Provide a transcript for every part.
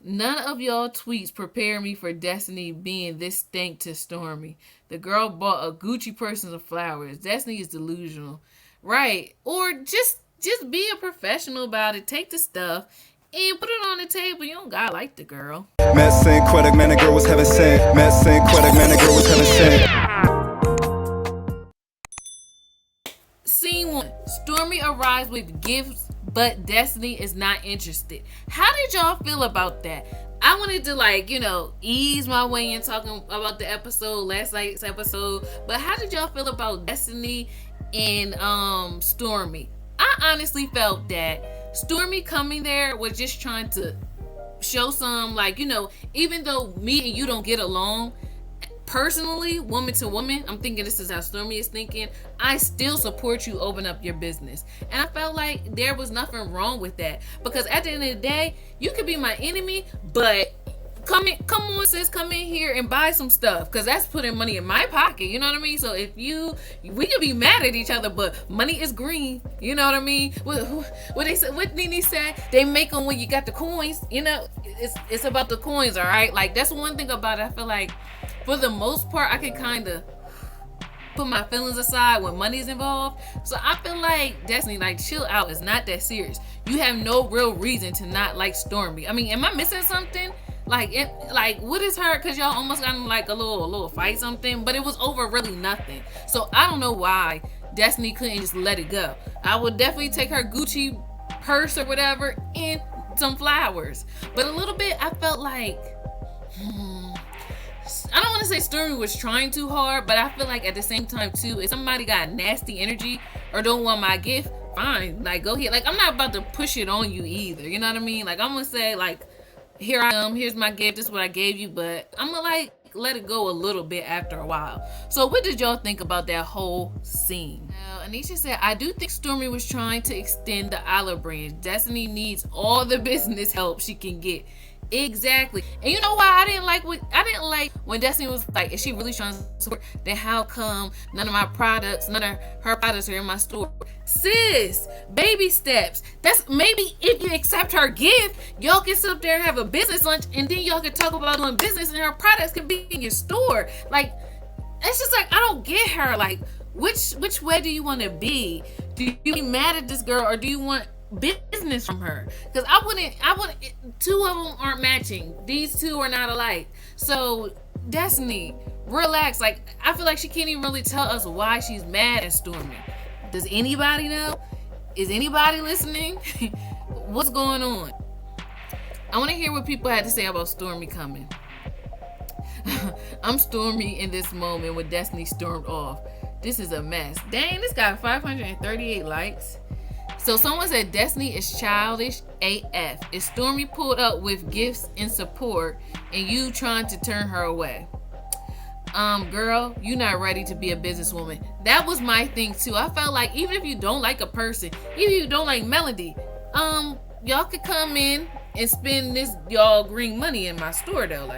None of y'all tweets prepare me for Destiny being this stank to Stormy. The girl bought a Gucci purse and some flowers. Destiny is delusional. Right. Or just be a professional about it. Take the stuff and put it on the table. You don't gotta like the girl. Met Synquette, man, the girl was heaven sent. Met Synquette, man, the girl was heaven sent. Scene 1. Stormy arrives with gifts, but Destiny is not interested. How did y'all feel about that? I wanted to ease my way in talking about the episode, last night's episode. But how did y'all feel about Destiny and Stormy? I honestly felt that Stormy coming there was just trying to show some, even though me and you don't get along personally, woman to woman, I'm thinking this is how Stormy is thinking, I still support you open up your business. And I felt like there was nothing wrong with that, because at the end of the day, you could be my enemy, but come on sis, come in here and buy some stuff, because that's putting money in my pocket, you know what I mean? So if we could be mad at each other, but money is green, you know what I mean? What they said, what Nene said, they make them when you got the coins, it's about the coins, all right? Like, that's one thing about it. I feel like for the most part, I can kind of put my feelings aside when money's involved. So I feel like Destiny, chill out. It's not that serious. You have no real reason to not like Stormy. I mean, am I missing something? What is her? Because y'all almost got in a little fight something, but it was over really nothing. So I don't know why Destiny couldn't just let it go. I would definitely take her Gucci purse or whatever and some flowers. But a little bit, I felt like, I don't want to say Stormy was trying too hard, but I feel like at the same time too, if somebody got nasty energy or don't want my gift, fine, go ahead. I'm not about to push it on you either, you know what I mean? I'm gonna say here I am, here's my gift, this is what I gave you, but I'm gonna let it go a little bit after a while. So what did y'all think about that whole scene? Now, Anisha said, I do think Stormy was trying to extend the olive branch. Destiny needs all the business help she can get. Exactly. And you know why I didn't like when Destiny was like, is she really trying to support? Then how come none of her products are in my store? Sis, baby steps. That's maybe if you accept her gift, y'all can sit up there and have a business lunch, and then y'all can talk about doing business, and her products can be in your store. It's just I don't get her. Which way do you want to be? Do you be mad at this girl, or do you want business from her? Because I wouldn't two of them aren't matching. These two are not alike. So Destiny, relax. I feel like she can't even really tell us why she's mad at Stormy. Does anybody know? Is anybody listening? What's going on? I want to hear what people had to say about Stormy coming. I'm Stormy in this moment when Destiny stormed off. This is a mess. Dang, this got 538 likes. So someone said Destiny is childish AF. Is Stormy pulled up with gifts and support and you trying to turn her away? Girl, you not ready to be a businesswoman. That was my thing too. I felt like even if you don't like a person, even if you don't like Melody, y'all could come in and spend this y'all green money in my store though.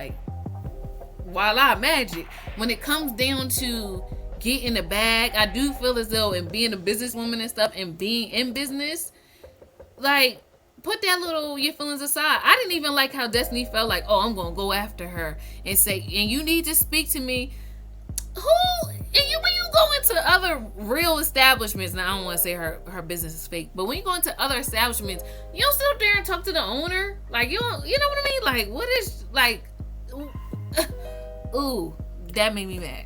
Voila magic. When it comes down to get in the bag, I do feel as though in being a businesswoman and stuff and being in business, put your feelings aside. I didn't even like how Destiny felt like, oh, I'm gonna go after her and say, and you need to speak to me. When you go into other real establishments, now I don't want to say her business is fake, but when you go into other establishments, you don't sit up there and talk to the owner. You know what I mean? What is ooh, that made me mad.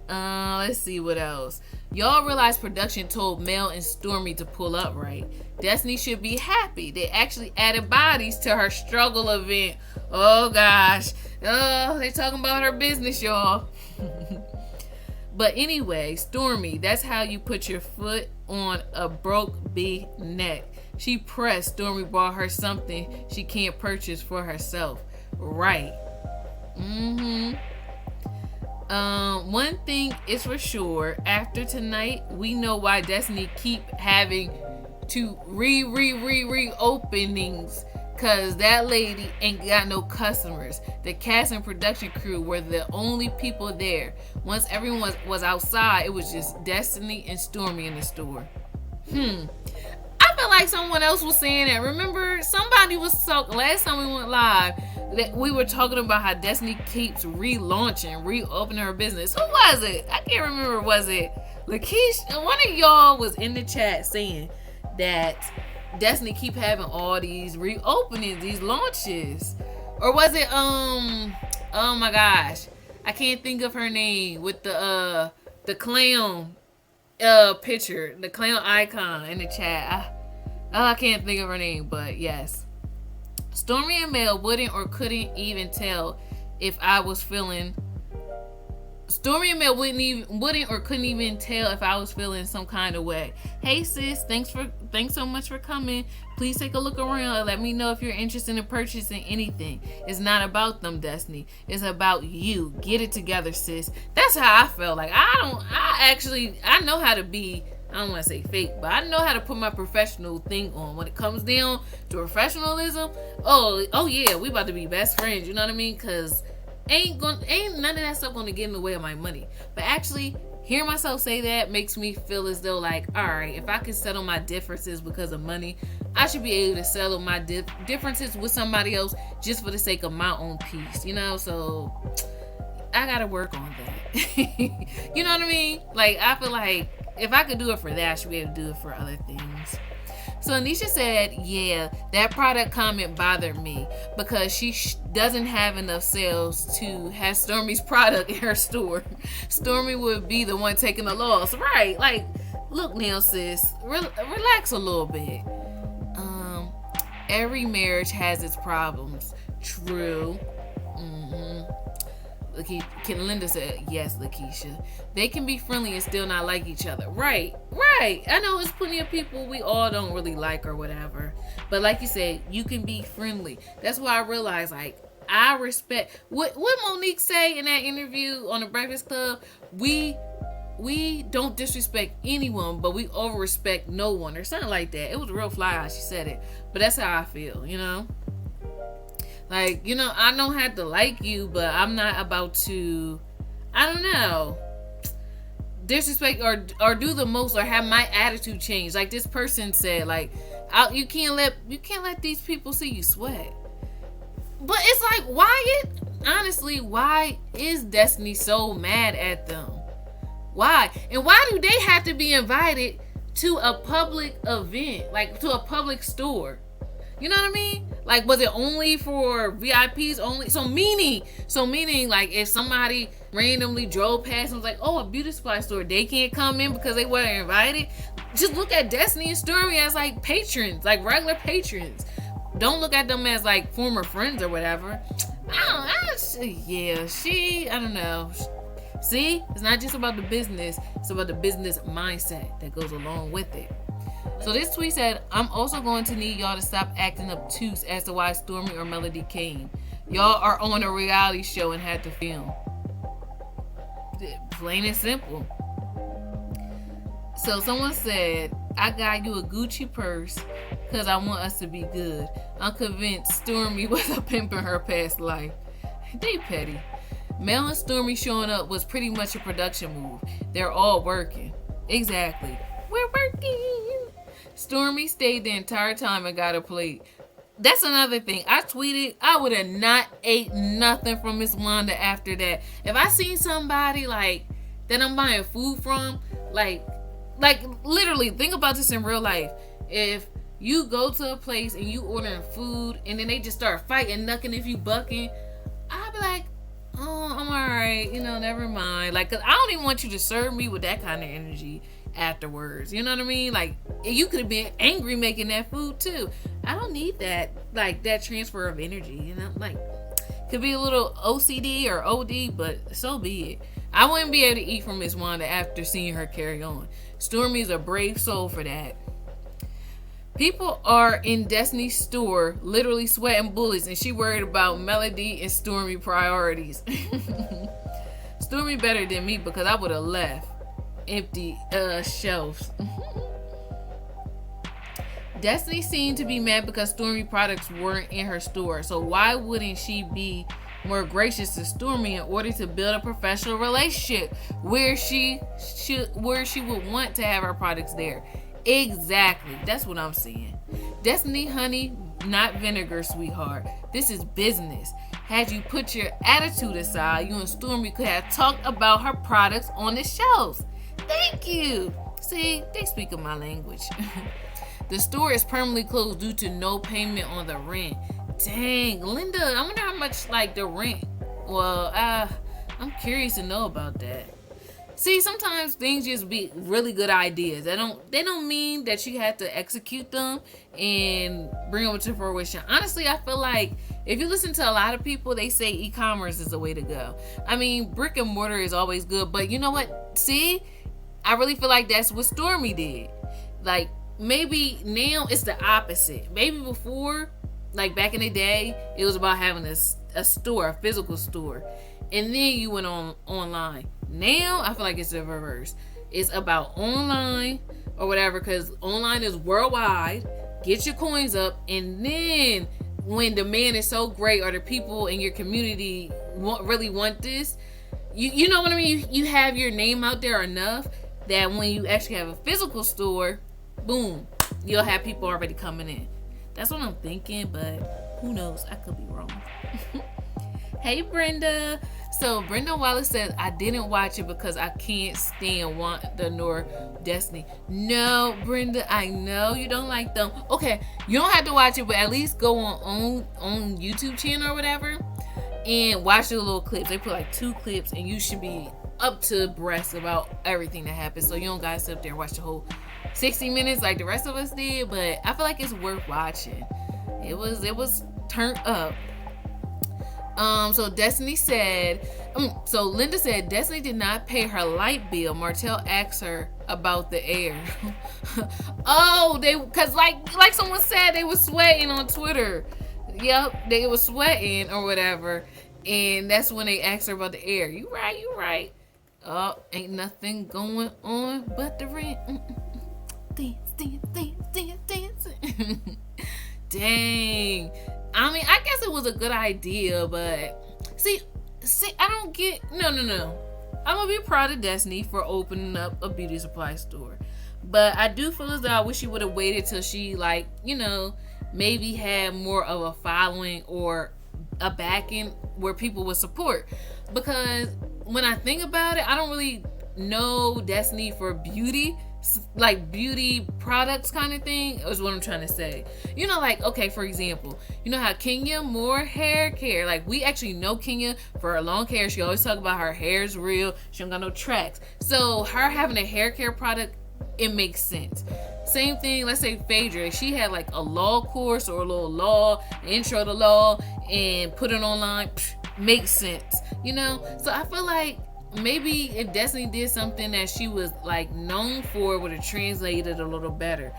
Let's see what else. Y'all realize production told Mel and Stormy to pull up, right? Destiny should be happy. They actually added bodies to her struggle event. Oh gosh. Oh, they talking about her business, y'all. But anyway, Stormy, that's how you put your foot on a broke bee neck. She pressed. Stormy bought her something she can't purchase for herself. Right. One thing is for sure, after tonight, we know why Destiny keep having to reopenings, cause that lady ain't got no customers. The cast and production crew were the only people there. Once everyone was outside, it was just Destiny and Stormy in the store. I feel feel like someone else was saying that. Remember, somebody was talking last time we went live that we were talking about how Destiny keeps relaunching, reopening her business. Who was it? I can't remember. Was it Lakeisha? One of y'all was in the chat saying that Destiny keep having all these reopenings, these launches. Or was it oh my gosh, I can't think of her name with the clown picture, the clown icon in the chat. I can't think of her name, but yes. Stormy and Mel wouldn't or couldn't even tell if I was feeling. Stormy and Mel wouldn't or couldn't even tell if I was feeling some kind of way. Hey sis, thanks so much for coming. Please take a look around and let me know if you're interested in purchasing anything. It's not about them, Destiny. It's about you. Get it together, sis. That's how I felt. Like I know how to be, I don't want to say fake, but I know how to put my professional thing on. When it comes down to professionalism, oh yeah, we about to be best friends, you know what I mean? Cause ain't none of that stuff gonna get in the way of my money. But actually, hearing myself say that makes me feel as though like, all right, if I can settle my differences because of money, I should be able to settle my differences with somebody else just for the sake of my own peace, you know? So I gotta work on that. You know what I mean? Like, I feel like if I could do it for that, I should be able to do it for other things. So Anisha said, yeah, that product comment bothered me because she doesn't have enough sales to have Stormy's product in her store. Stormy would be the one taking the loss. Right. Like, look now, sis, relax a little bit. Every marriage has its problems. True. Linda said, yes, Lakeisha. They can be friendly and still not like each other. Right. I know there's plenty of people we all don't really like or whatever. But like you said, you can be friendly. That's why I realized, like, I respect what Monique say in that interview on the Breakfast Club. We don't disrespect anyone, but we over respect no one or something like that. It was real fly how she said it. But that's how I feel, you know? Like, you know, I don't have to like you, but I'm not about to, I don't know, disrespect or do the most or have my attitude change. Like this person said, like, you can't let these people see you sweat. But it's like, why is Destiny so mad at them? Why? And why do they have to be invited to a public event, like to a public store? You know what I mean? Like, was it only for VIPs only? So meaning, like, if somebody randomly drove past and was like, oh, a beauty supply store, they can't come in because they weren't invited? Just look at Destiny and Stormy as, like, patrons, like, regular patrons. Don't look at them as, like, former friends or whatever. I don't know. See? It's not just about the business. It's about the business mindset that goes along with it. So this tweet said, I'm also going to need y'all to stop acting obtuse as to why Stormy or Melody came. Y'all are on a reality show and had to film. Plain and simple. So someone said, I got you a Gucci purse because I want us to be good. I'm convinced Stormy was a pimp in her past life. They petty. Mel and Stormy showing up was pretty much a production move. They're all working. Exactly. We're working. Stormy stayed the entire time and got a plate. That's another thing. I tweeted, I would have not ate nothing from Miss Wanda after that. If I seen somebody like that I'm buying food from, like literally, think about this in real life. If you go to a place and you ordering food and then they just start fighting, knucking if you bucking, I'll be like, oh, I'm alright, you know, never mind. Like, cause I don't even want you to serve me with that kind of energy afterwards, you know what I mean? Like, you could have been angry making that food too. I don't need that, like, that transfer of energy, you know? Like, could be a little OCD or OD, but so be it. I wouldn't be able to eat from Miss Wanda after seeing her carry on. Stormy's a brave soul for that. People are in Destiny's store literally sweating bullets, and she worried about Melody and Stormy priorities. Stormy better than me because I would have left empty shelves. Destiny seemed to be mad because Stormy products weren't in her store. So why wouldn't she be more gracious to Stormy in order to build a professional relationship where she would want to have her products there? Exactly. That's what I'm saying. Destiny, honey, not vinegar, sweetheart. This is business. Had you put your attitude aside, you and Stormy could have talked about her products on the shelves. Thank you. See, they speak of my language. The store is permanently closed due to no payment on the rent. Dang, Linda, I wonder how much like the rent. Well, I'm curious to know about that. See, sometimes things just be really good ideas. They don't mean that you have to execute them and bring them to fruition. Honestly, I feel like if you listen to a lot of people, they say e-commerce is the way to go. I mean, brick and mortar is always good, but you know what? See, I really feel like that's what Stormy did. Like, maybe now it's the opposite. Maybe before, like back in the day, it was about having a store, a physical store. And then you went online. Now, I feel like it's the reverse. It's about online or whatever, because online is worldwide. Get your coins up, and then when demand is so great or the people in your community really want this, you know what I mean? You have your name out there enough that when you actually have a physical store, boom, you'll have people already coming in. That's what I'm thinking, but who knows? I could be wrong. Hey, Brenda. So Brenda Wallace said, I didn't watch it because I can't stand Wanda nor Destiny. No, Brenda, I know you don't like them. Okay, you don't have to watch it, but at least go on YouTube channel or whatever and watch the little clips. They put like 2 clips, and you should be up to breast about everything that happens. So you don't gotta sit up there and watch the whole 60 minutes like the rest of us did, but I feel like it's worth watching. It was turned up. So Destiny said, so Linda said Destiny did not pay her light bill. Martell asked her about the air. Oh, cause like someone said, they was sweating on Twitter. Yep, they was sweating or whatever, and that's when they asked her about the air. You right. Oh, ain't nothing going on but the rent. Dance. Dang. I mean, I guess it was a good idea, but see, I don't get. No. I'm gonna be proud of Destiny for opening up a beauty supply store, but I do feel as though I wish she would have waited till she, like, maybe had more of a following or a backing where people would support. Because when I think about it, I don't really know Destiny for beauty, like beauty products kind of thing, is what I'm trying to say. Like, okay, for example, you know how Kenya Moore hair care, like, we actually know Kenya for a long hair. She always talk about her hair's real, she don't got no tracks. So her having a hair care product, it makes sense. Same thing, let's say Phaedra, she had like a law course or a little law, intro to law, and put it online, makes sense, So I feel like maybe if Destiny did something that she was like known for, it would have translated a little better.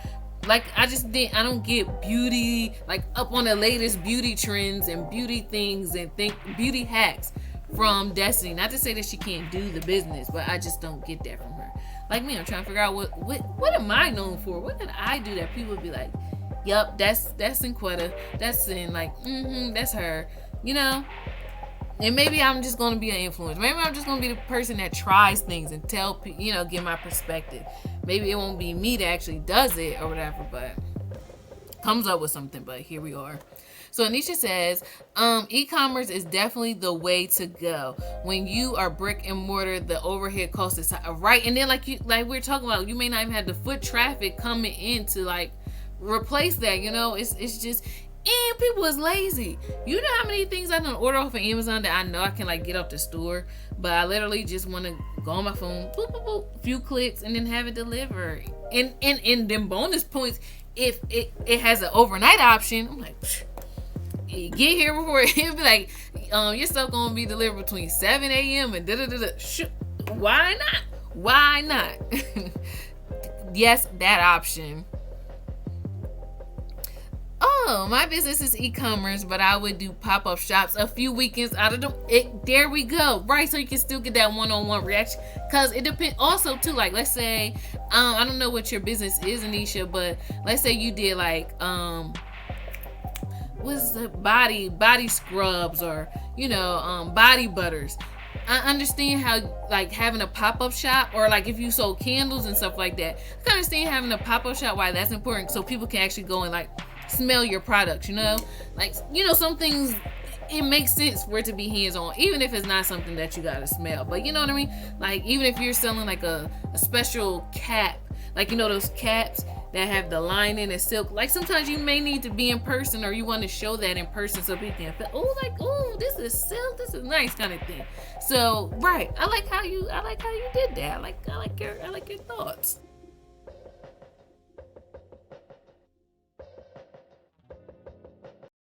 Like, I don't get beauty, like up on the latest beauty trends and beauty things and beauty hacks from Destiny. Not to say that she can't do the business, but I just don't get that from her. Like me, I'm trying to figure out what am I known for? What did I do that people would be like, yup, that's Synquette, that's in, like, that's her, And maybe I'm just going to be an influencer. Maybe I'm just going to be the person that tries things and tell people, give my perspective. Maybe it won't be me that actually does it or whatever, but comes up with something. But here we are. So Anisha says, e-commerce is definitely the way to go. When you are brick and mortar, the overhead cost is high, right? And then like we're talking about, you may not even have the foot traffic coming in to like replace that. It's just. And people is lazy. You know how many things I done order off of Amazon that I know I can like get off the store, but I literally just want to go on my phone, boop, boop, boop, few clicks, and then have it delivered. And then bonus points, if it has an overnight option, I'm like, get here before it'll be like, your stuff gonna be delivered between 7 a.m. and da-da-da-da. Why not? Yes, that option. Oh, my business is e-commerce, but I would do pop-up shops a few weekends out of there we go, right? So you can still get that one-on-one reaction, because it depends also too, like, let's say I don't know what your business is, Anisha, but let's say you did like what's the body scrubs or body butters. I understand how like having a pop-up shop, or like if you sold candles and stuff like that, I can understand having a pop-up shop, why that's important, so people can actually go and like smell your products, like some things it makes sense for it to be hands-on, even if it's not something that you gotta smell. But you know what I mean, like even if you're selling like a special cap, like those caps that have the lining and silk, like sometimes you may need to be in person, or you want to show that in person so people can feel, oh, this is silk, this is nice, kind of thing. So right, I like how you did that. I like your thoughts.